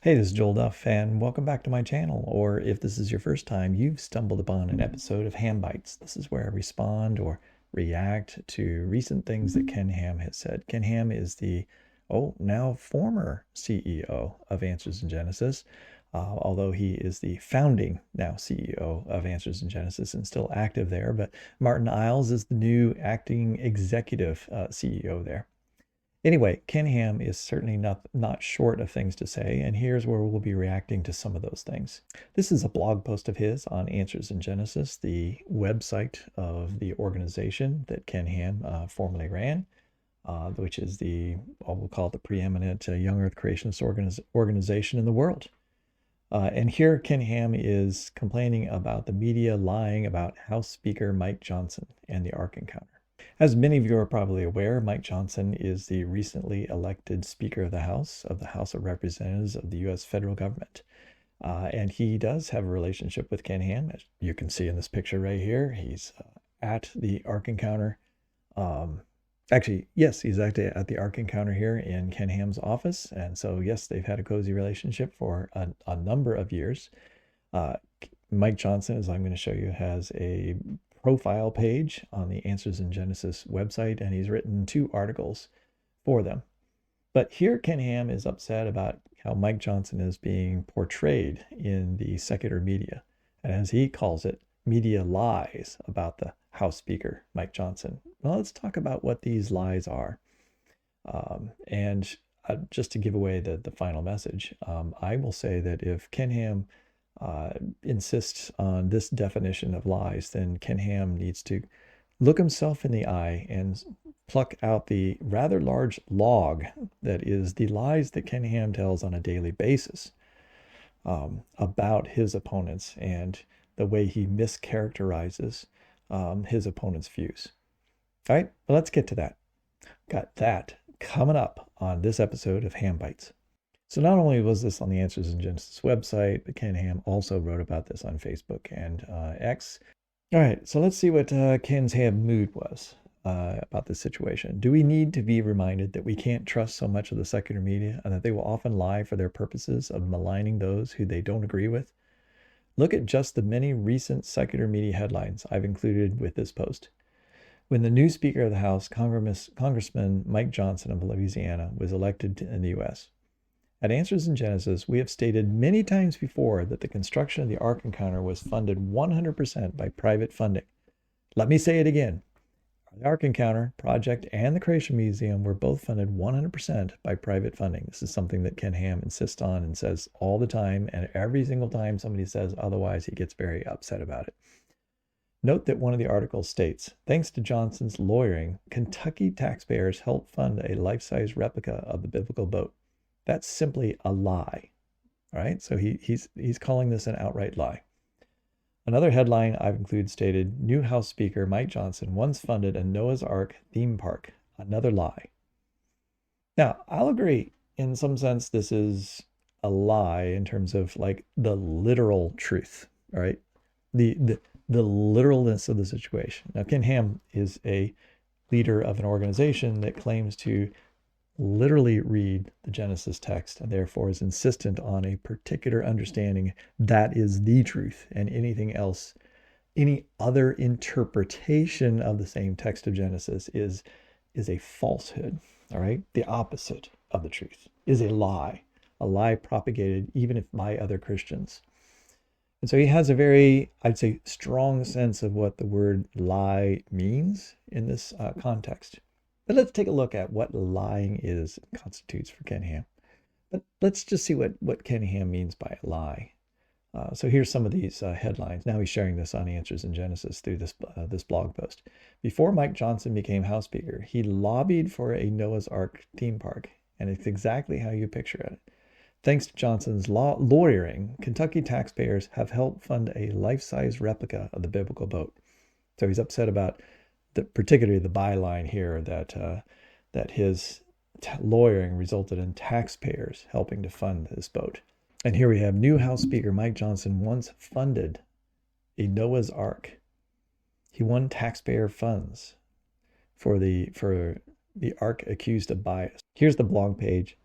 Hey, this is Joel Duff, and welcome back to my channel. Or if this is your first time, you've stumbled upon an episode of Ham Bytes. This is where I respond or react to recent things that Ken Ham has said. Ken Ham is the, now former CEO of Answers in Genesis, although he is the founding now CEO of Answers in Genesis and still active there. But Martin Iles is the new acting executive CEO there. Anyway, Ken Ham is certainly not short of things to say, and here's where we'll be reacting to some of those things. This is a blog post of his on Answers in Genesis, the website of the organization that Ken Ham formerly ran, which is we'll call it the preeminent young earth creationist organization in the world. And here Ken Ham is complaining about the media lying about House Speaker Mike Johnson and the Ark Encounter. As many of you are probably aware, Mike Johnson is the recently elected Speaker of the House of Representatives of the U.S. federal government. And he does have a relationship with Ken Ham, as you can see in this picture right here. He's at the Ark Encounter. Yes, he's actually at the Ark Encounter here in Ken Ham's office. And so, yes, they've had a cozy relationship for a number of years. Mike Johnson, as I'm going to show you, has a profile page on the Answers in Genesis website, and he's written 2 articles for them. But here Ken Ham is upset about how Mike Johnson is being portrayed in the secular media, and as he calls it, media lies about the House Speaker, Mike Johnson. Well, let's talk about what these lies are. And just to give away the final message, I will say that if Ken Ham insists on this definition of lies, then Ken Ham needs to look himself in the eye and pluck out the rather large log that is the lies that Ken Ham tells on a daily basis about his opponents and the way he mischaracterizes his opponents' views. All right, well, let's get to that. Got that coming up on this episode of Ham Bites. So not only was this on the Answers in Genesis website, but Ken Ham also wrote about this on Facebook and X. All right, so let's see what Ken's Ham mood was about this situation. Do we need to be reminded that we can't trust so much of the secular media and that they will often lie for their purposes of maligning those who they don't agree with? Look at just the many recent secular media headlines I've included with this post. When the new Speaker of the House, Congressman Mike Johnson of Louisiana, was elected in the U.S., at Answers in Genesis, we have stated many times before that the construction of the Ark Encounter was funded 100% by private funding. Let me say it again. The Ark Encounter project and the Creation Museum were both funded 100% by private funding. This is something that Ken Ham insists on and says all the time, and every single time somebody says otherwise, he gets very upset about it. Note that one of the articles states, thanks to Johnson's lawyering, Kentucky taxpayers helped fund a life-size replica of the biblical boat. That's simply a lie. All right, so he's calling this an outright lie. Another headline I've included stated, new House Speaker Mike Johnson once funded a Noah's Ark theme park. Another lie. Now, I'll agree, in some sense, this is a lie in terms of like the literal truth, all right? The literalness of the situation. Now, Ken Ham is a leader of an organization that claims to literally read the Genesis text and therefore is insistent on a particular understanding that is the truth, and anything else, any other interpretation of the same text of Genesis is a falsehood. All right, the opposite of the truth is a lie propagated even if by other Christians. And so he has a very, I'd say, strong sense of what the word lie means in this context. But let's take a look at what lying is and constitutes for Ken Ham. But let's just see what Ken Ham means by a lie. So here's some of these headlines. Now he's sharing this on Answers in Genesis through this blog post. Before Mike Johnson became House Speaker, he lobbied for a Noah's Ark theme park, and it's exactly how you picture it. Thanks to Johnson's lawyering, Kentucky taxpayers have helped fund a life-size replica of the biblical boat. So he's upset about particularly the byline here that his lawyering resulted in taxpayers helping to fund this boat. And here we have new House Speaker Mike Johnson once funded a Noah's Ark. He won taxpayer funds for the Ark accused of bias. Here's the blog page.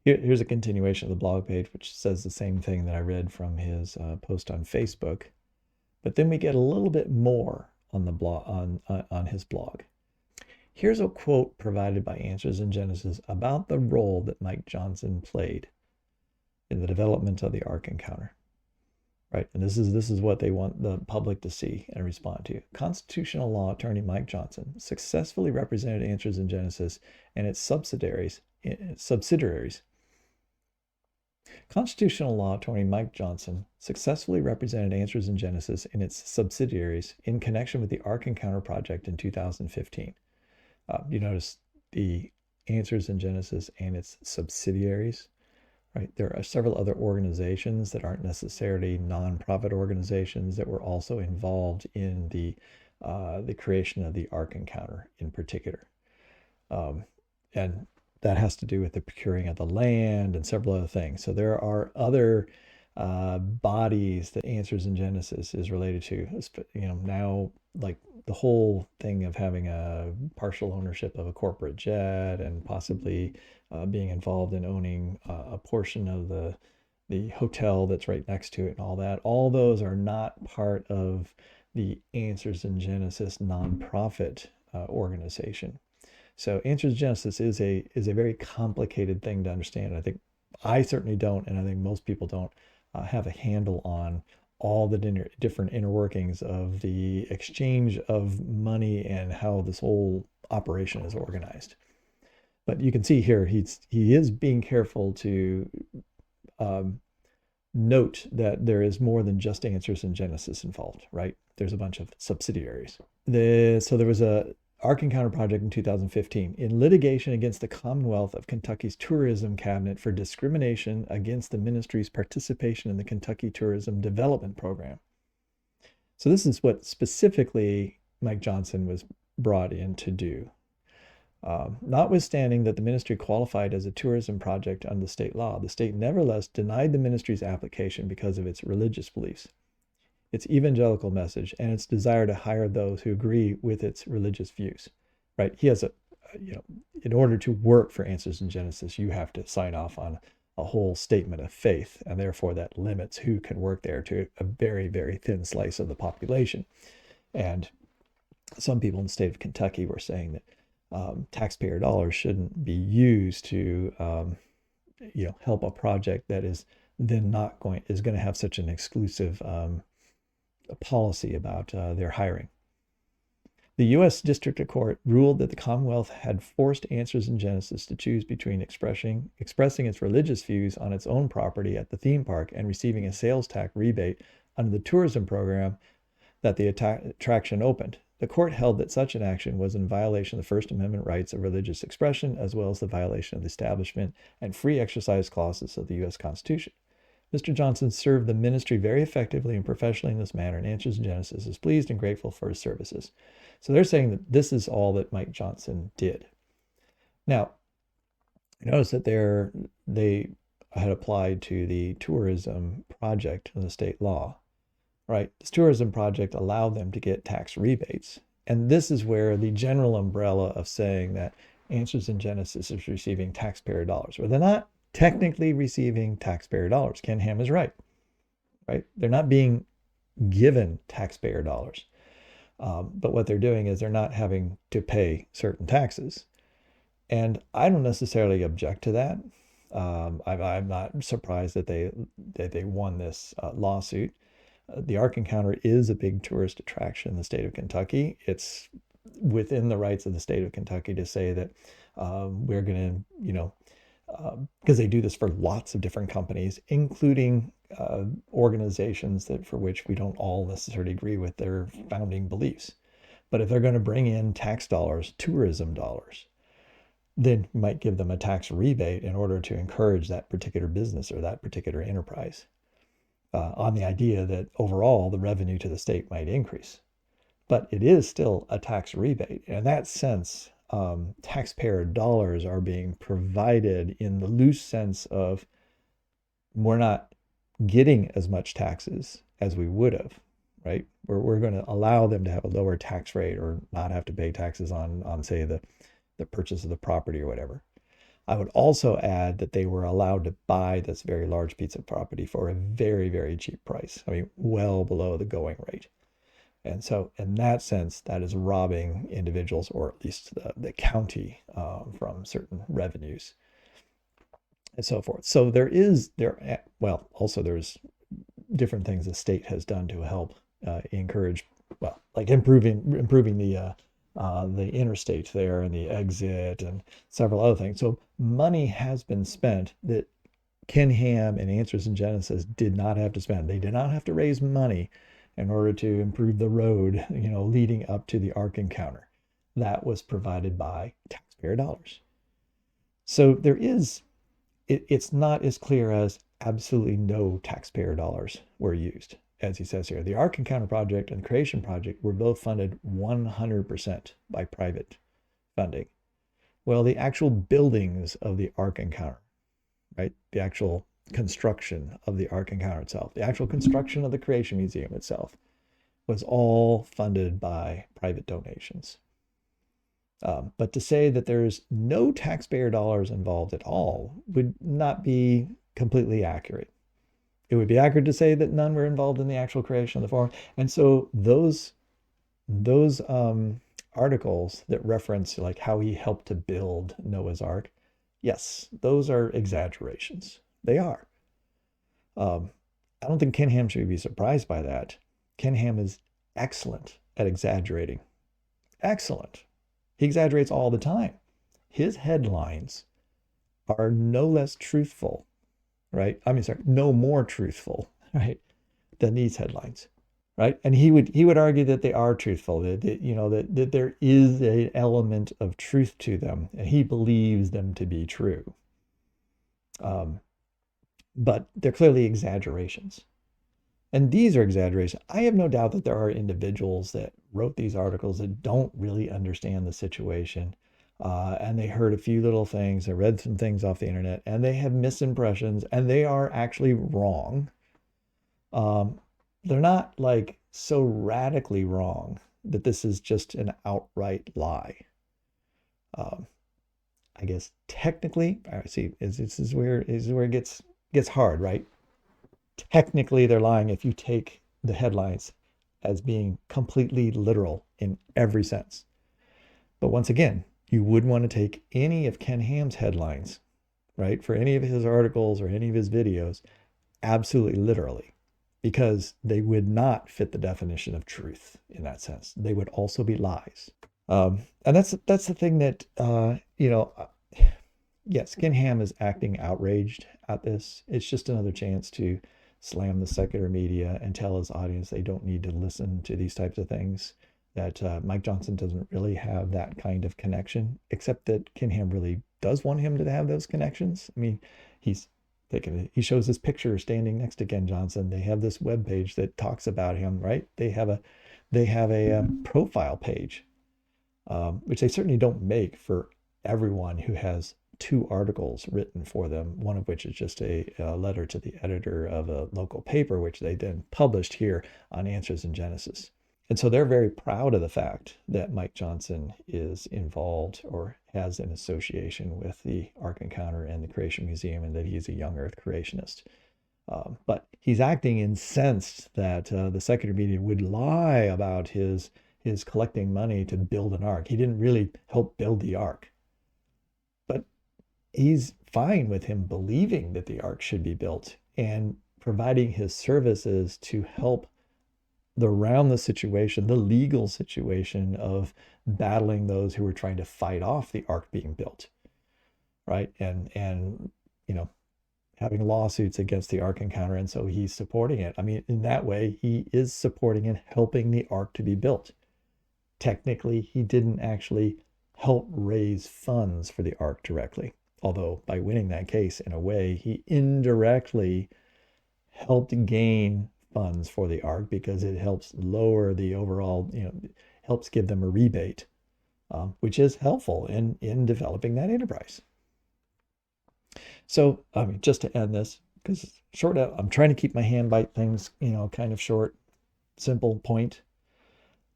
Here's a continuation of the blog page, which says the same thing that I read from his post on Facebook. But then we get a little bit more on the blog on his blog. Here's a quote provided by Answers in Genesis about the role that Mike Johnson played in the development of the Ark Encounter. Right, and this is what they want the public to see and respond to. Constitutional law attorney Mike Johnson successfully represented Answers in Genesis and its subsidiaries. Constitutional law attorney Mike Johnson successfully represented Answers in Genesis and its subsidiaries in connection with the Ark Encounter project in 2015. You notice the Answers in Genesis and its subsidiaries. Right. There are several other organizations that aren't necessarily nonprofit organizations that were also involved in the creation of the Ark Encounter in particular. And that has to do with the procuring of the land and several other things. So there are other bodies that Answers in Genesis is related to. Now, like the whole thing of having a partial ownership of a corporate jet and possibly being involved in owning a portion of the hotel that's right next to it and all that. All those are not part of the Answers in Genesis nonprofit organization. So Answers in Genesis is a very complicated thing to understand. I think I certainly don't, and I think most people don't have a handle on all the different inner workings of the exchange of money and how this whole operation is organized. But you can see here he is being careful to note that there is more than just Answers in Genesis involved, right? There's a bunch of subsidiaries. So there was a Ark Encounter project in 2015 in litigation against the Commonwealth of Kentucky's Tourism Cabinet for discrimination against the ministry's participation in the Kentucky Tourism Development Program. So this is what specifically Mike Johnson was brought in to do. Notwithstanding that the ministry qualified as a tourism project under state law, the state nevertheless denied the ministry's application because of its religious beliefs, its evangelical message, and its desire to hire those who agree with its religious views. Right? He has in order to work for Answers in Genesis, you have to sign off on a whole statement of faith, and therefore that limits who can work there to a very, very thin slice of the population. And some people in the state of Kentucky were saying that taxpayer dollars shouldn't be used to help a project that is then going to have such an exclusive policy about their hiring. The U.S. District Court ruled that the Commonwealth had forced Answers in Genesis to choose between expressing its religious views on its own property at the theme park and receiving a sales tax rebate under the tourism program that the attraction opened. The court held that such an action was in violation of the First Amendment rights of religious expression, as well as the violation of the Establishment and Free Exercise Clauses of the U.S. Constitution. Mr. Johnson served the ministry very effectively and professionally in this manner, and Answers in Genesis is pleased and grateful for his services. So they're saying that this is all that Mike Johnson did. Now, notice that they had applied to the tourism project in the state law. Right? This tourism project allowed them to get tax rebates. And this is where the general umbrella of saying that Answers in Genesis is receiving taxpayer dollars, where they're not technically receiving taxpayer dollars. Ken Ham is right? They're not being given taxpayer dollars. But what they're doing is they're not having to pay certain taxes. And I don't necessarily object to that. I'm not surprised that they won this lawsuit. The Ark Encounter is a big tourist attraction in the state of Kentucky. It's within the rights of the state of Kentucky to say that we're going to, because they do this for lots of different companies, including organizations for which we don't all necessarily agree with their founding beliefs. But if they're going to bring in tax dollars, tourism dollars, then you might give them a tax rebate in order to encourage that particular business or that particular enterprise. On the idea that overall the revenue to the state might increase. But it is still a tax rebate. And in that sense, taxpayer dollars are being provided in the loose sense of we're not getting as much taxes as we would have, right? We're going to allow them to have a lower tax rate or not have to pay taxes on say, the purchase of the property or whatever. I would also add that they were allowed to buy this very large piece of property for a very, very cheap price. I mean, well below the going rate. And so in that sense, that is robbing individuals, or at least the county, from certain revenues and so forth. So well, also there's different things the state has done to help encourage, well, like improving the interstate there and the exit and several other things. So money has been spent that Ken Ham and Answers in Genesis did not have to spend. They did not have to raise money in order to improve the road, leading up to the Ark Encounter. That was provided by taxpayer dollars. So it's not as clear as absolutely no taxpayer dollars were used. As he says here, the Ark Encounter project and the Creation project were both funded 100% by private funding. Well, the actual buildings of the Ark Encounter, right? The actual construction of the Ark Encounter itself, the actual construction of the Creation Museum itself was all funded by private donations. But to say that there's no taxpayer dollars involved at all would not be completely accurate. It would be accurate to say that none were involved in the actual creation of the forum. And so those articles that reference like how he helped to build Noah's Ark, yes, those are exaggerations. They are. I don't think Ken Ham should be surprised by that. Ken Ham is excellent at exaggerating. Excellent. He exaggerates all the time. His headlines are no less truthful, right? No more truthful, right, than these headlines, right? And he would argue that they are truthful, that there is an element of truth to them, and he believes them to be true. But they're clearly exaggerations. And these are exaggerations. I have no doubt that there are individuals that wrote these articles that don't really understand the situation. And they heard a few little things, they read some things off the internet, and they have misimpressions, and they are actually wrong. They're not like so radically wrong that this is just an outright lie. I guess technically, this is where it gets hard, right? Technically, they're lying if you take the headlines as being completely literal in every sense. But once again, you wouldn't want to take any of Ken Ham's headlines, right, for any of his articles or any of his videos, absolutely literally, because they would not fit the definition of truth in that sense. They would also be lies. And that's the thing that, yes, Ken Ham is acting outraged at this. It's just another chance to slam the secular media and tell his audience they don't need to listen to these types of things, that Mike Johnson doesn't really have that kind of connection, except that Ken Ham really does want him to have those connections. I mean, he shows this picture standing next to Ken Johnson. They have this webpage that talks about him, right? They have a profile page, which they certainly don't make for everyone who has 2 articles written for them, one of which is just a letter to the editor of a local paper, which they then published here on Answers in Genesis. And so they're very proud of the fact that Mike Johnson is involved or has an association with the Ark Encounter and the Creation Museum, and that he's a young Earth creationist. But he's acting incensed that the secular media would lie about his collecting money to build an ark. He didn't really help build the ark. But he's fine with him believing that the ark should be built and providing his services to help around the situation, the legal situation of battling those who were trying to fight off the ark being built, right? And having lawsuits against the Ark Encounter, and so he's supporting it. I mean, in that way, he is supporting and helping the ark to be built. Technically, he didn't actually help raise funds for the ark directly, although by winning that case, in a way, he indirectly helped gain funds for the ark, because it helps lower the overall, helps give them a rebate, which is helpful in developing that enterprise. So, I mean, just to end this, because I'm trying to keep my hand bite things, kind of short, simple point.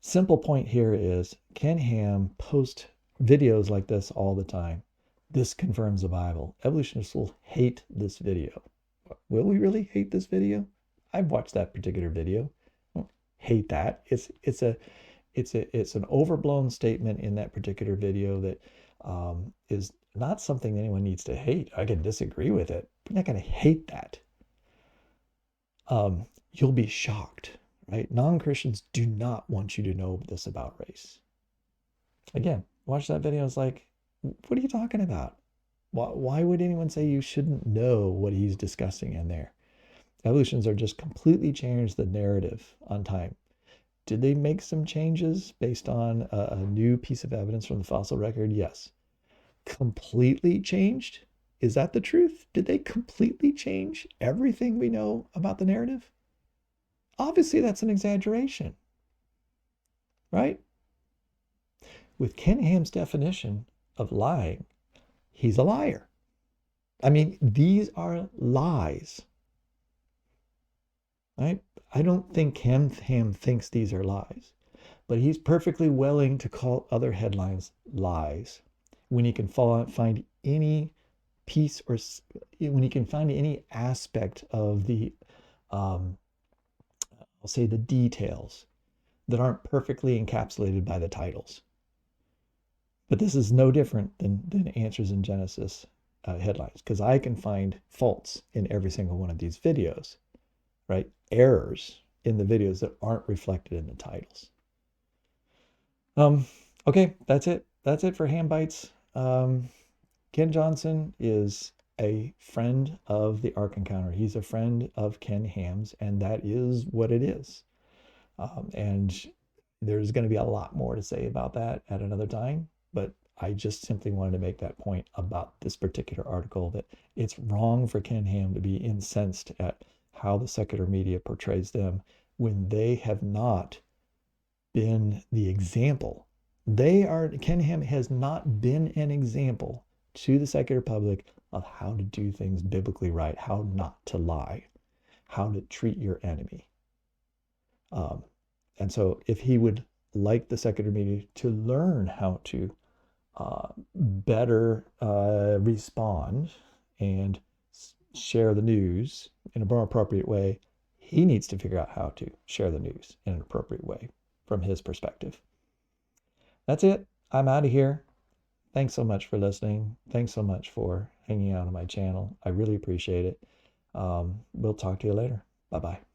Simple point here is Ken Ham posts videos like this all the time, This confirms the Bible. Evolutionists will hate this video. Will we really hate this video? I've watched that particular video. I don't hate that. It's an overblown statement in that particular video that is not something anyone needs to hate. I can disagree with it, but I'm not going to hate that. You'll be shocked, right? Non-Christians do not want you to know this about race. Again, watch that video. It's like, what are you talking about? Why would anyone say you shouldn't know what he's discussing in there? Evolutions are just completely changed the narrative on time. Did they make some changes based on a new piece of evidence from the fossil record? Yes. Completely changed? Is that the truth? Did they completely change everything we know about the narrative? Obviously, that's an exaggeration, right? With Ken Ham's definition of lying, he's a liar. I mean, these are lies, right? I don't think Ken Ham thinks these are lies, but he's perfectly willing to call other headlines lies when he can find any piece or when he can find any aspect of the, I'll say the details that aren't perfectly encapsulated by the titles. But this is no different than Answers in Genesis headlines, because I can find faults in every single one of these videos, right? Errors in the videos that aren't reflected in the titles. Okay, that's it. That's it for Ham Bytes. Ken Johnson is a friend of the Ark Encounter. He's a friend of Ken Ham's, and that is what it is. And there's going to be a lot more to say about that at another time, but I just simply wanted to make that point about this particular article, that it's wrong for Ken Ham to be incensed at how the secular media portrays them when they have not been the example. Ken Ham has not been an example to the secular public of how to do things biblically right, how not to lie, how to treat your enemy. And so if he would like the secular media to learn how to better respond and share the news in a more appropriate way, he needs to figure out how to share the news in an appropriate way from his perspective. That's it. I'm out of here. Thanks so much for listening. Thanks so much for hanging out on my channel. I really appreciate it. We'll talk to you later. Bye-bye.